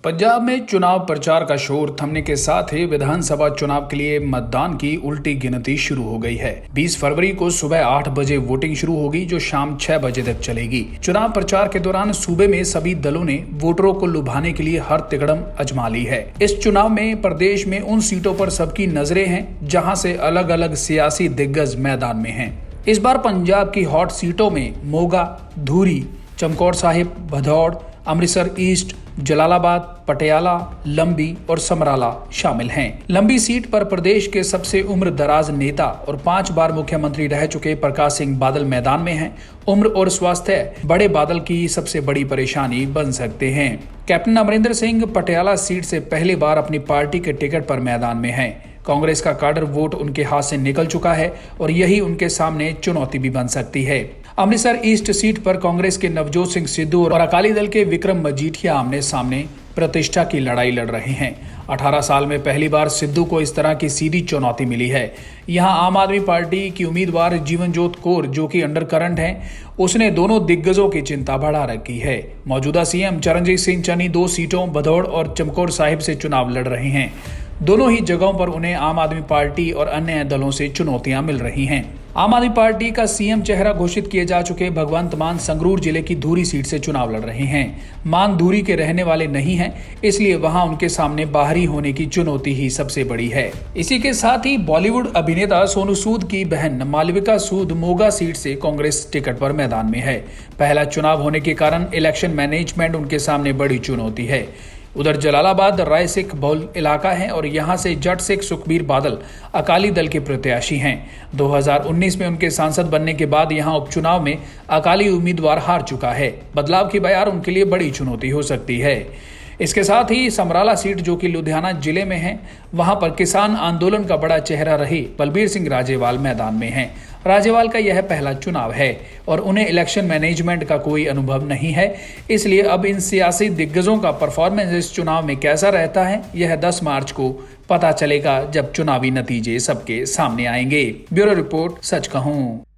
पंजाब में चुनाव प्रचार का शोर थमने के साथ ही विधानसभा चुनाव के लिए मतदान की उल्टी गिनती शुरू हो गई है। 20 फरवरी को सुबह 8 बजे वोटिंग शुरू होगी, जो शाम 6 बजे तक चलेगी। चुनाव प्रचार के दौरान सूबे में सभी दलों ने वोटरों को लुभाने के लिए हर तिकड़म आजमा ली है। इस चुनाव में प्रदेश में उन सीटों पर सबकी नजरें हैं जहाँ से अलग अलग सियासी दिग्गज मैदान में हैं। इस बार पंजाब की हॉट सीटों में मोगा, धूरी, चमकौर साहिब, भदौड़, अमृतसर ईस्ट, जलालाबाद, पटियाला, लंबी और समराला शामिल हैं। लंबी सीट पर प्रदेश के सबसे उम्र दराज नेता और 5 बार मुख्यमंत्री रह चुके प्रकाश सिंह बादल मैदान में हैं। उम्र और स्वास्थ्य बड़े बादल की सबसे बड़ी परेशानी बन सकते हैं। कैप्टन अमरिंदर सिंह पटियाला सीट से पहली बार अपनी पार्टी के टिकट पर मैदान में हैं। कांग्रेस का काडर वोट उनके हाथ से निकल चुका है और यही उनके सामने चुनौती भी बन सकती है। अमृतसर ईस्ट सीट पर कांग्रेस के नवजोत सिंह सिद्धू और अकाली दल के विक्रम मजीठिया आमने सामने प्रतिष्ठा की लड़ाई लड़ रहे हैं। 18 साल में पहली बार सिद्धू को इस तरह की सीधी चुनौती मिली है। यहां आम आदमी पार्टी की उम्मीदवार जीवनजोत कौर, जो कि अंडर करंट हैं, उसने दोनों दिग्गजों की चिंता बढ़ा रखी है। मौजूदा सीएम चरणजीत सिंह चन्नी 2 सीटों भदौड़ और चमकौर साहिब से चुनाव लड़ रहे हैं। दोनों ही जगहों पर उन्हें आम आदमी पार्टी और अन्य दलों से चुनौतियां मिल रही हैं। आम आदमी पार्टी का सीएम चेहरा घोषित किए जा चुके भगवंत मान संगरूर जिले की धूरी सीट से चुनाव लड़ रहे हैं। मान धूरी के रहने वाले नहीं हैं, इसलिए वहां उनके सामने बाहरी होने की चुनौती ही सबसे बड़ी है। इसी के साथ ही बॉलीवुड अभिनेता सोनू सूद की बहन मालविका सूद मोगा सीट से कांग्रेस टिकट पर मैदान में है। पहला चुनाव होने के कारण इलेक्शन मैनेजमेंट उनके सामने बड़ी चुनौती है। उधर जलालाबाद राय सिख बहुल इलाका है और यहां से जट सिख सुखबीर बादल अकाली दल के प्रत्याशी हैं। 2019 में उनके सांसद बनने के बाद यहां उपचुनाव में अकाली उम्मीदवार हार चुका है। बदलाव की बयार उनके लिए बड़ी चुनौती हो सकती है। इसके साथ ही समराला सीट, जो कि लुधियाना जिले में है, वहां पर किसान आंदोलन का बड़ा चेहरा रहे बलबीर सिंह राजेवाल मैदान में हैं। राजेवाल का यह पहला चुनाव है और उन्हें इलेक्शन मैनेजमेंट का कोई अनुभव नहीं है, इसलिए अब इन सियासी दिग्गजों का परफॉर्मेंस इस चुनाव में कैसा रहता है, यह 10 मार्च को पता चलेगा, जब चुनावी नतीजे सबके सामने आएंगे। ब्यूरो रिपोर्ट, सच कहूं।